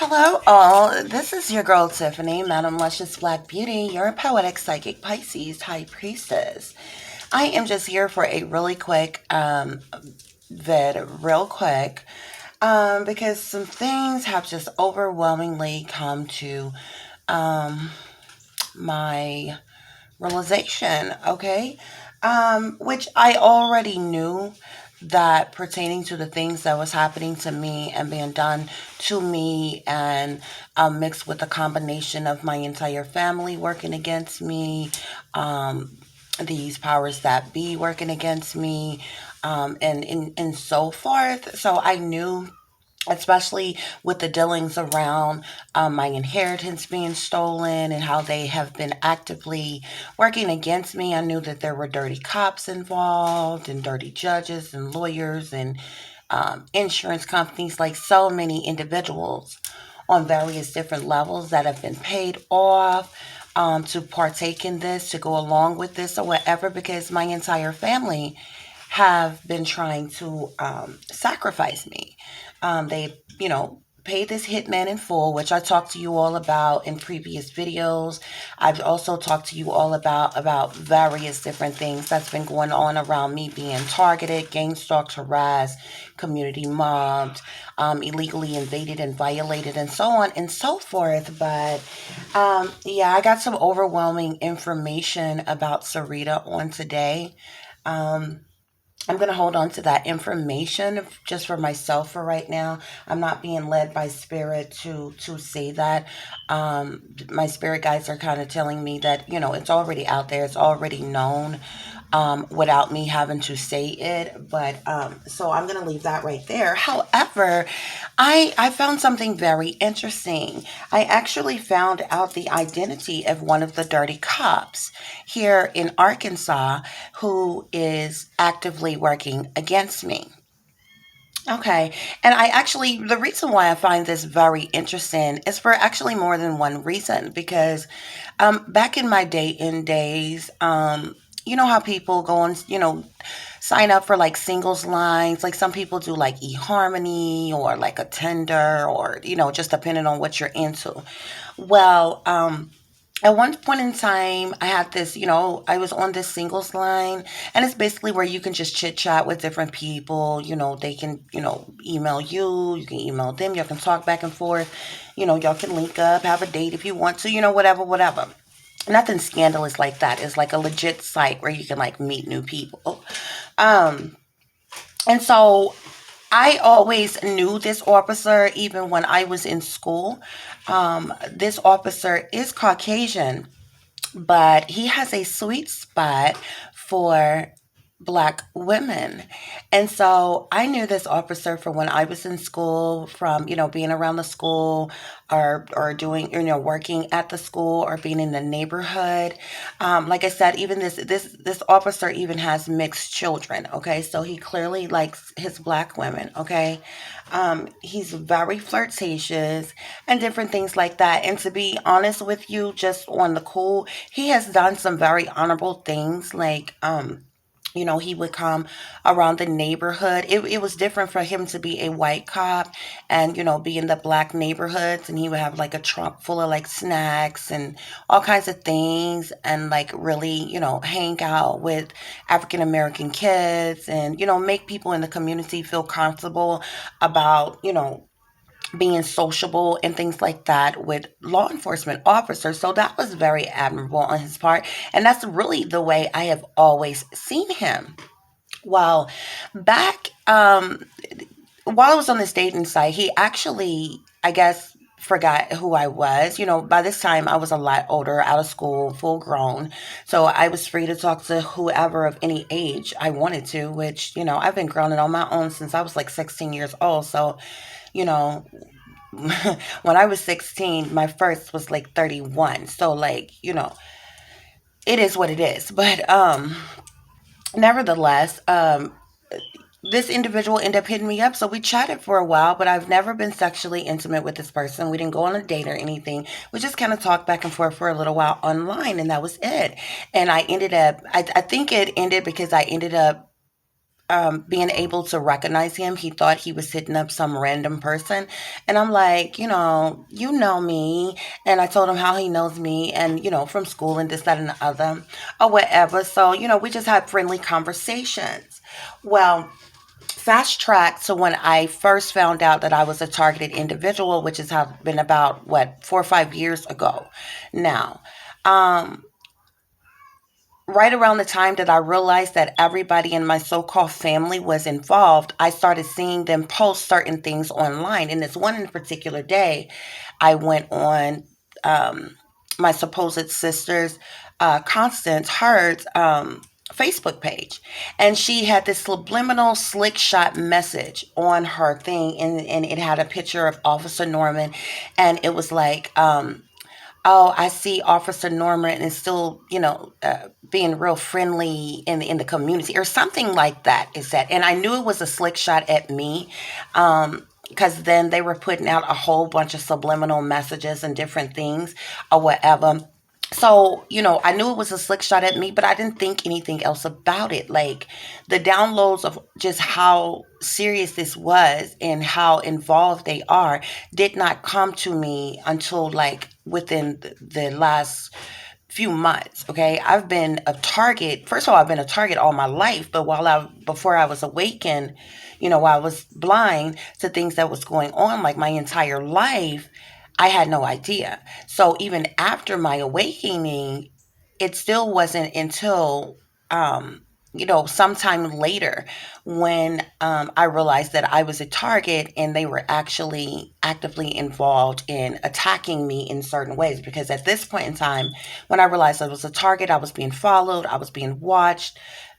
Hello, all. This is your girl Tiffany, Madam Luscious Black Beauty, your poetic psychic Pisces high priestess. I am just here for a really quick real quick, because some things have just overwhelmingly come to um, my realization. Okay, which I already knew that pertaining to the things that was happening to me and being done to me and mixed with a combination of my entire family working against me, um, these powers that be working against me, and so forth. So I knew, especially with the dealings around my inheritance being stolen and how they have been actively working against me. I knew that there were dirty cops involved and dirty judges and lawyers and insurance companies, like so many individuals on various different levels that have been paid off to partake in this, to go along with this or whatever, because my entire family have been trying to sacrifice me. They, paid this hitman in full, which I talked to you all about in previous videos. I've also talked to you all about various different things that's been going on around me being targeted, gang stalked, harassed, community mobbed, illegally invaded and violated, and so on and so forth. But yeah, I got some overwhelming information about Sarita on today. Um, I'm going to hold on to that information just for myself for right now. I'm not being led by spirit to say that. My spirit guides are kind of telling me that, it's already out there. It's already known, without me having to say it. But so I'm going to leave that right there. However, I found something very interesting. I actually found out the identity of one of the dirty cops here in Arkansas who is actively working against me. Okay. And the reason why I find this very interesting is for actually more than one reason. Because back in my days, you know how people go on, sign up for like singles lines. Like some people do like eHarmony or like a Tinder or, just depending on what you're into. Well, at one point in time, I had this, I was on this singles line, and it's basically where you can just chit chat with different people. They can, email you, you can email them, y'all can talk back and forth, y'all can link up, have a date if you want to, whatever, whatever. Nothing scandalous like that. It's like a legit site where you can like meet new people. Um, and so I always knew this officer, even when I was in school. This officer is Caucasian, but he has a sweet spot for Black women. And so I knew this officer from when I was in school, from, being around the school or doing, working at the school or being in the neighborhood. Like I said, even this officer even has mixed children. Okay. So he clearly likes his Black women. Okay. He's very flirtatious and different things like that. And to be honest with you, just on the cool, he has done some very honorable things. Like, he would come around the neighborhood. It was different for him to be a white cop and, be in the Black neighborhoods. And he would have like a trunk full of like snacks and all kinds of things and like really, hang out with African American kids and, make people in the community feel comfortable about, being sociable and things like that with law enforcement officers. So that was very admirable on his part. And that's really the way I have always seen him. Well, back while I was on this dating site, he actually, I guess, forgot who I was. By this time I was a lot older, out of school, full grown. So I was free to talk to whoever of any age I wanted to, which, I've been grown on my own since I was like 16 years old. So, you know, when I was 16, my first was like 31. So like, it is what it is. But nevertheless, this individual ended up hitting me up. So we chatted for a while, but I've never been sexually intimate with this person. We didn't go on a date or anything. We just kind of talked back and forth for a little while online, and that was it. And I think it ended because I ended up being able to recognize him. He thought he was hitting up some random person. And I'm like, you know me. And I told him how he knows me and, from school and this, that, and the other or whatever. So, we just had friendly conversations. Well, fast track to when I first found out that I was a targeted individual, which has been about, 4 or 5 years ago now. Um, right around the time that I realized that everybody in my so-called family was involved, I started seeing them post certain things online. And this one in particular day, I went on my supposed sister's, Constance Heard's, Facebook page. And she had this subliminal slick shot message on her thing. And it had a picture of Officer Norman. And it was like, oh, I see Officer Norman is still, being real friendly in the community or something like that. Is that? And I knew it was a slick shot at me, because then they were putting out a whole bunch of subliminal messages and different things or whatever. So, I knew it was a slick shot at me, but I didn't think anything else about it. Like the downloads of just how serious this was and how involved they are did not come to me until like within the last few months. Okay. I've been a target. First of all, I've been a target all my life, but before I was awakened, while I was blind to things that was going on like my entire life, I had no idea. So even after my awakening, it still wasn't until, sometime later when I realized that I was a target and they were actually actively involved in attacking me in certain ways. Because at this point in time, when I realized I was a target, I was being followed, I was being watched.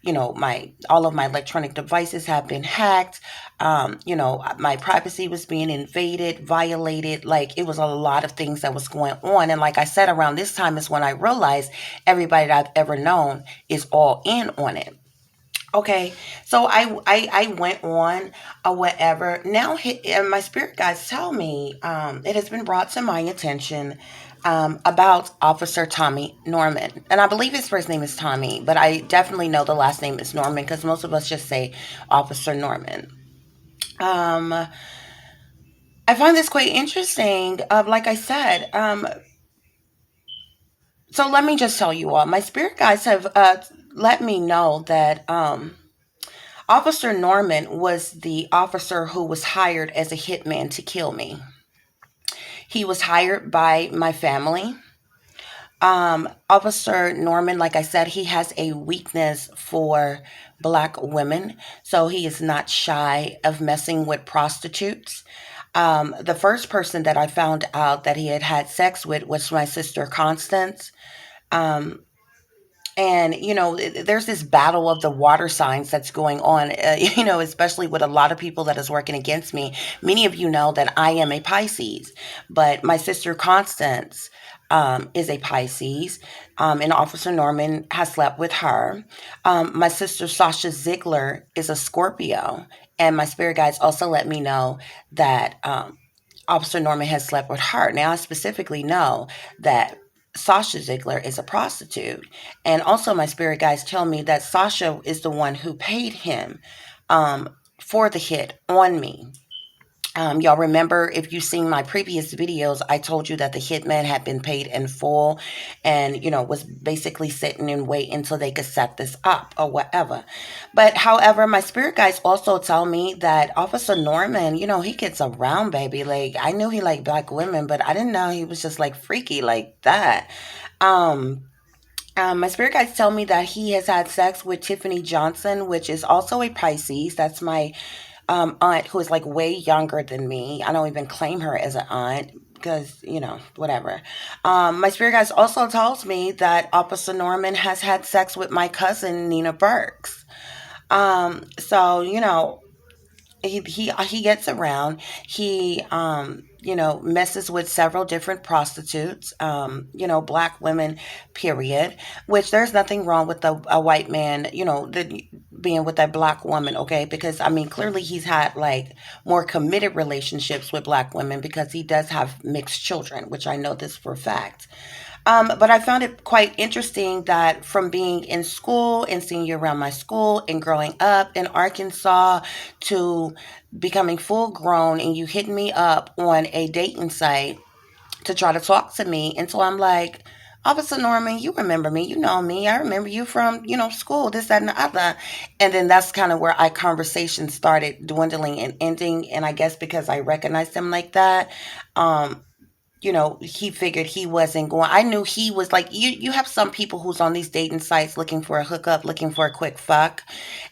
My all of my electronic devices have been hacked. My privacy was being invaded, violated. Like it was a lot of things that was going on. And like I said, around this time is when I realized everybody that I've ever known is all in on it. Okay, so I went on or whatever. Now, and my spirit guides tell me, it has been brought to my attention, about Officer Tommy Norman. And I believe his first name is Tommy, but I definitely know the last name is Norman because most of us just say Officer Norman. Um, I find this quite interesting. Like I said, so let me just tell you all, my spirit guides have let me know that Officer Norman was the officer who was hired as a hitman to kill me. He was hired by my family. Officer Norman, like I said, he has a weakness for black women, so he is not shy of messing with prostitutes. The first person that I found out that he had had sex with was my sister Constance. Um, and there's this battle of the water signs that's going on, especially with a lot of people that is working against me. Many of you know that I am a Pisces, but my sister Constance, is a Pisces, and Officer Norman has slept with her. My sister Sasha Ziegler is a Scorpio, and my spirit guides also let me know that, Officer Norman has slept with her. Now, I specifically know that Sasha Ziegler is a prostitute. And also, my spirit guides tell me that Sasha is the one who paid him, for the hit on me. Y'all remember, if you've seen my previous videos, I told you that the hitman had been paid in full and, was basically sitting and wait until they could set this up or whatever. But however, my spirit guides also tell me that Officer Norman, he gets around, baby. Like, I knew he liked black women, but I didn't know he was just like freaky like that. Um, my spirit guides tell me that he has had sex with Tiffany Johnson, which is also a Pisces. That's my aunt who is like way younger than me. I don't even claim her as an aunt because, whatever. My spirit guides also tells me that Officer Norman has had sex with my cousin, Neena Burks. So, he gets around. He messes with several different prostitutes, black women, period. Which there's nothing wrong with a white man, being with a black woman, okay? Because I mean, clearly he's had like more committed relationships with black women because he does have mixed children, which I know this for a fact. But I found it quite interesting that from being in school and seeing you around my school and growing up in Arkansas to becoming full grown and you hitting me up on a dating site to try to talk to me. And so I'm like, Officer Norman, you remember me. You know me. I remember you from, school, this, that, and the other. And then that's kind of where our conversation started dwindling and ending. And I guess because I recognized him like that, um, he figured he wasn't going. I knew he was like, you have some people who's on these dating sites looking for a hookup, looking for a quick fuck.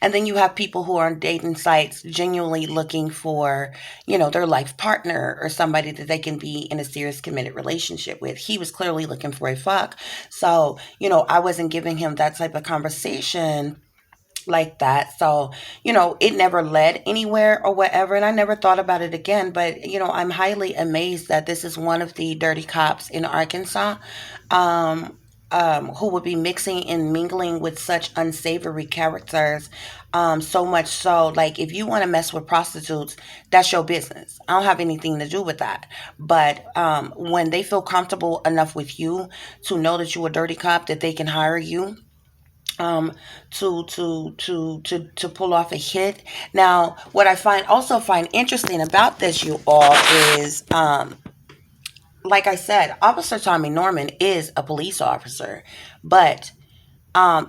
And then you have people who are on dating sites genuinely looking for, their life partner or somebody that they can be in a serious committed relationship with. He was clearly looking for a fuck. So, I wasn't giving him that type of conversation like that. So, it never led anywhere or whatever. And I never thought about it again. But, I'm highly amazed that this is one of the dirty cops in Arkansas. Who would be mixing and mingling with such unsavory characters. So much so, like, if you want to mess with prostitutes, that's your business. I don't have anything to do with that. But when they feel comfortable enough with you to know that you're a dirty cop, that they can hire you to pull off a hit. Now, what I find interesting about this, you all, is like I said, Officer Tommy Norman is a police officer, but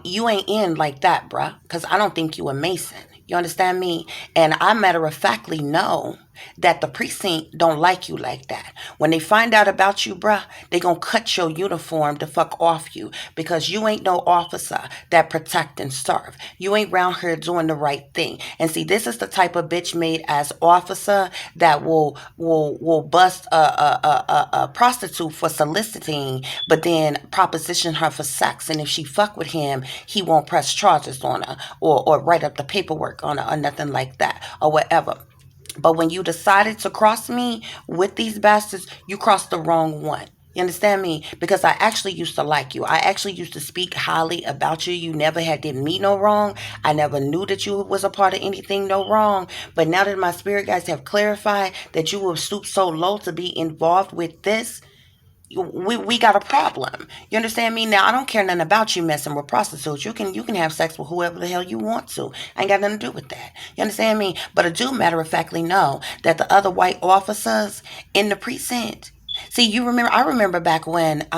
you ain't in like that, bruh, because I don't think you a Mason. You understand me? And I matter of factly know that the precinct don't like you like that. When they find out about you, bruh, they gonna cut your uniform to fuck off you because you ain't no officer that protect and serve. You ain't round here doing the right thing. And see, this is the type of bitch made as officer that will bust a prostitute for soliciting, but then proposition her for sex. And if she fuck with him, he won't press charges on her or write up the paperwork on her or nothing like that or whatever. But when you decided to cross me with these bastards, you crossed the wrong one. You understand me? Because I actually used to like you. I actually used to speak highly about you. You never did me no wrong. I never knew that you was a part of anything no wrong. But now that my spirit guides have clarified that you will stoop so low to be involved with this, we got a problem. You understand me? Now I don't care nothing about you messing with prostitutes. You can have sex with whoever the hell you want to. I ain't got nothing to do with that. You understand me? But I do matter of factly know that the other white officers in the precinct. See, I remember back when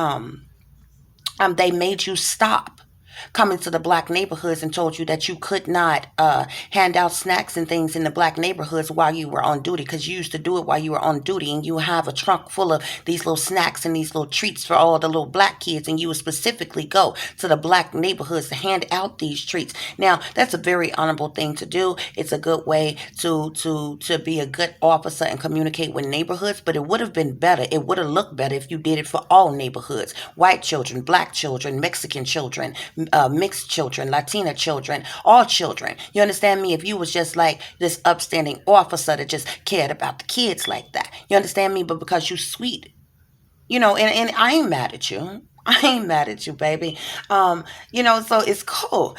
they made you stop coming to the black neighborhoods and told you that you could not hand out snacks and things in the black neighborhoods while you were on duty, because you used to do it while you were on duty, and you have a trunk full of these little snacks and these little treats for all the little black kids, and you would specifically go to the black neighborhoods to hand out these treats. Now, that's a very honorable thing to do. It's a good way to be a good officer and communicate with neighborhoods, but it would have been better. It would have looked better if you did it for all neighborhoods. White children, black children, Mexican children, mixed children, Latina children, all children. You understand me? If you was just like this upstanding officer that just cared about the kids like that. You understand me? But because you sweet, and I ain't mad at you. I ain't mad at you, baby. So it's cool.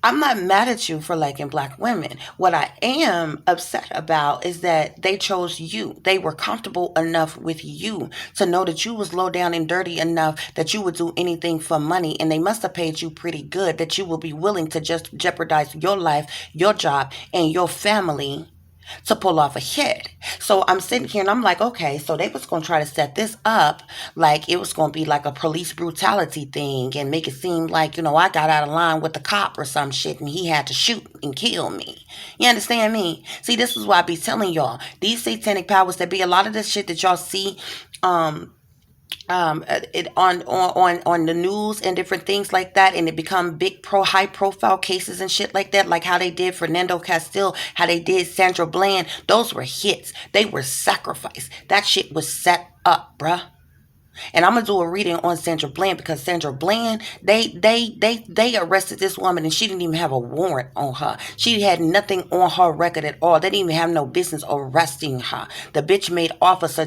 I'm not mad at you for liking black women. What I am upset about is that they chose you. They were comfortable enough with you to know that you was low down and dirty enough that you would do anything for money. And they must have paid you pretty good that you will be willing to just jeopardize your life, your job, and your family to pull off a hit. So I'm sitting here and I'm like, okay, so they was going to try to set this up like it was going to be like a police brutality thing and make it seem like, I got out of line with the cop or some shit and he had to shoot and kill me. You understand me? See, this is why I be telling y'all, these satanic powers that be, a lot of this shit that y'all see, it on the news and different things like that, and it become high profile cases and shit like that, like how they did Fernando Castile, how they did Sandra Bland. Those were hits. They were sacrificed. That shit was set up, bruh. And I'm gonna do a reading on Sandra Bland because Sandra Bland, they arrested this woman and she didn't even have a warrant on her. She had nothing on her record at all. They didn't even have no business arresting her. The bitch made officer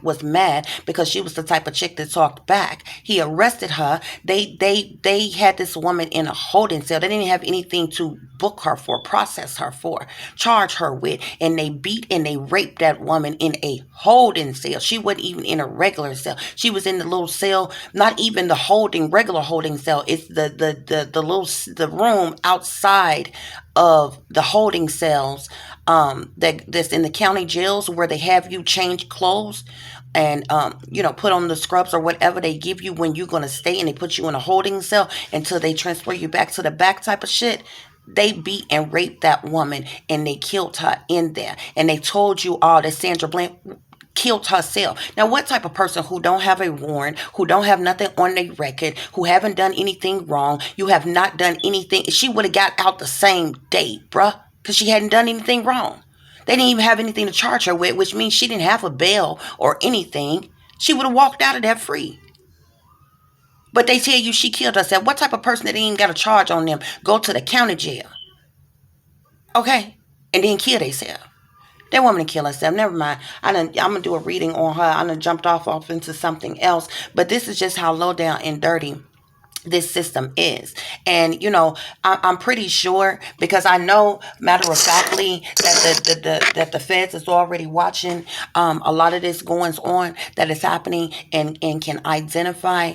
was mad because she was the type of chick that talked back. He arrested her. They had this woman in a holding cell. They didn't have anything to book her for, process her for, charge her with, and they beat and they raped that woman in a holding cell. She wasn't even in a regular cell. She was in the little cell, not even the regular holding cell. It's the room outside of the holding cells, that's in the county jails where they have you change clothes and put on the scrubs or whatever they give you when you're going to stay, and they put you in a holding cell until they transfer you back to the back type of shit. They beat and raped that woman, and they killed her in there, and they told you all that Sandra Bland killed herself. Now, what type of person who don't have a warrant, who don't have nothing on their record, who haven't done anything wrong, you have not done anything, she would have got out the same day, bruh, because she hadn't done anything wrong. They didn't even have anything to charge her with, which means she didn't have a bail or anything. She would have walked out of there free. But they tell you she killed herself. What type of person that ain't got a charge on them go to the county jail? Okay? And then kill themselves. That woman kill herself. Never mind. I'm going to do a reading on her. I done jumped off into something else. But this is just how low down and dirty this system is. And I'm pretty sure, because I know matter of factly that the feds is already watching a lot of this goings on that is happening, and can identify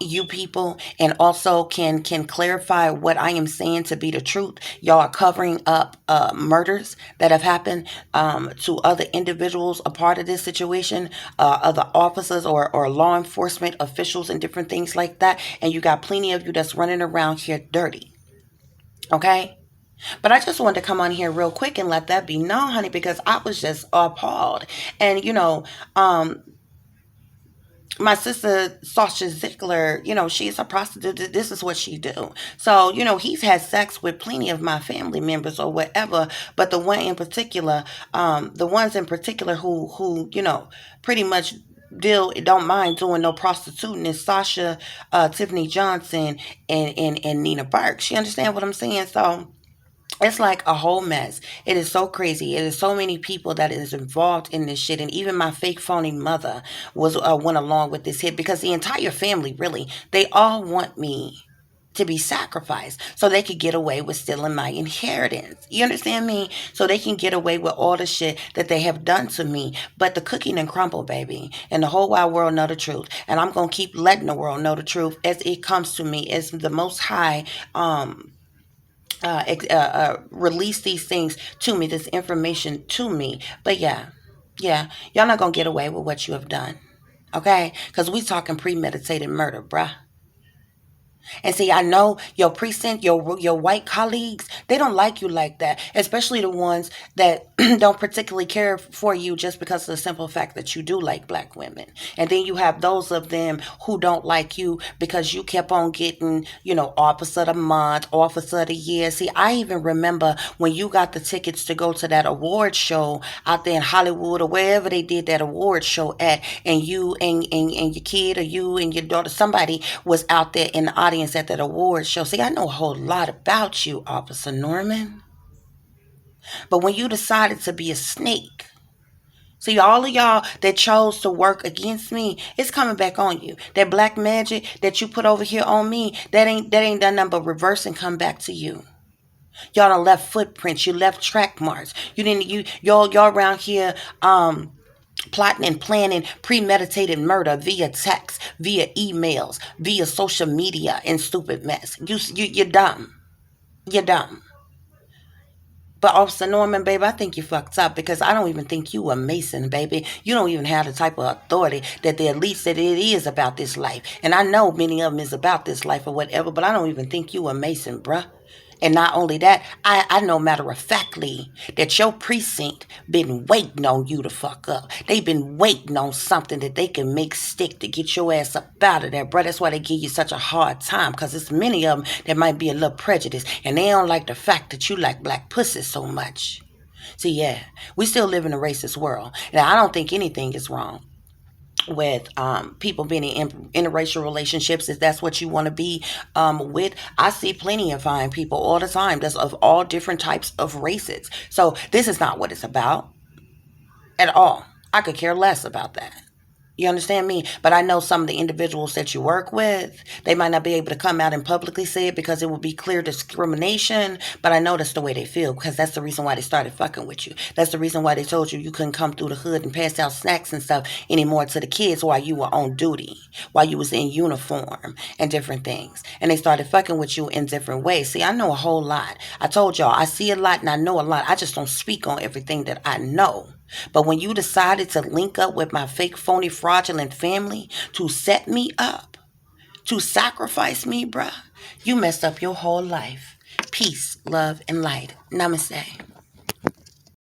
you people, and also can clarify what I am saying to be the truth. Y'all are covering up murders that have happened to other individuals a part of this situation, other officers or law enforcement officials and different things like that. And you got plenty of you that's running around here dirty. Okay? But I just wanted to come on here real quick and let that be known, honey, because I was just appalled. And my sister Sasha Ziegler, she's a prostitute. This is what she do. So, he's had sex with plenty of my family members or whatever. But the ones in particular who pretty much don't mind doing no prostituting is Sasha, Tiffany Johnson, and Neena Burks. You understand what I'm saying? So it's like a whole mess. It is so crazy. It is so many people that is involved in this shit. And even my fake phony mother went along with this hit, because the entire family, really, they all want me to be sacrificed so they could get away with stealing my inheritance. You understand me? So they can get away with all the shit that they have done to me. But the cookie done crumble, baby. And the whole wide world know the truth. And I'm going to keep letting the world know the truth as it comes to me, as the Most High release these things to me, this information to me. But yeah, y'all not gonna get away with what you have done, okay? Because we talking premeditated murder, bruh. And see, I know your precinct, your white colleagues, they don't like you like that, especially the ones that don't particularly care for you just because of the simple fact that you do like black women. And then you have those of them who don't like you because you kept on getting, officer of the month, officer of the year. See, I even remember when you got the tickets to go to that award show out there in Hollywood or wherever they did that award show at, and you and your kid, or you and your daughter, somebody was out there in the audience at that award show. See, I know a whole lot about you, Officer Norman. But when you decided to be a snake, see, all of y'all that chose to work against me, it's coming back on you. That black magic that you put over here on me, that ain't done nothing but reverse and come back to you. Y'all done left footprints. You left track marks. Y'all around here plotting and planning premeditated murder via text, via emails, via social media, and stupid mess. You're dumb. You're dumb. But Officer Norman, baby, I think you fucked up, because I don't even think you a Mason, baby. You don't even have the type of authority that at least that it is about this life. And I know many of them is about this life or whatever, but I don't even think you a Mason, bruh. And not only that, I know matter of factly that your precinct been waiting on you to fuck up. They been waiting on something that they can make stick to get your ass up out of there, bro. That's why they give you such a hard time, because it's many of them that might be a little prejudiced, and they don't like the fact that you like black pussy so much. See, yeah, we still live in a racist world. Now, I don't think anything is wrong with people being in interracial relationships, if that's what you want to be with. I see plenty of fine people all the time that's of all different types of races. So this is not what it's about at all. I could care less about that. You understand me? But I know some of the individuals that you work with, they might not be able to come out and publicly say it because it would be clear discrimination. But I know that's the way they feel because that's the reason why they started fucking with you. That's the reason why they told you you couldn't come through the hood and pass out snacks and stuff anymore to the kids while you were on duty, while you was in uniform and different things. And they started fucking with you in different ways. See, I know a whole lot. I told y'all, I see a lot and I know a lot. I just don't speak on everything that I know. But when you decided to link up with my fake, phony, fraudulent family to set me up, to sacrifice me, bruh, you messed up your whole life. Peace, love, and light. Namaste.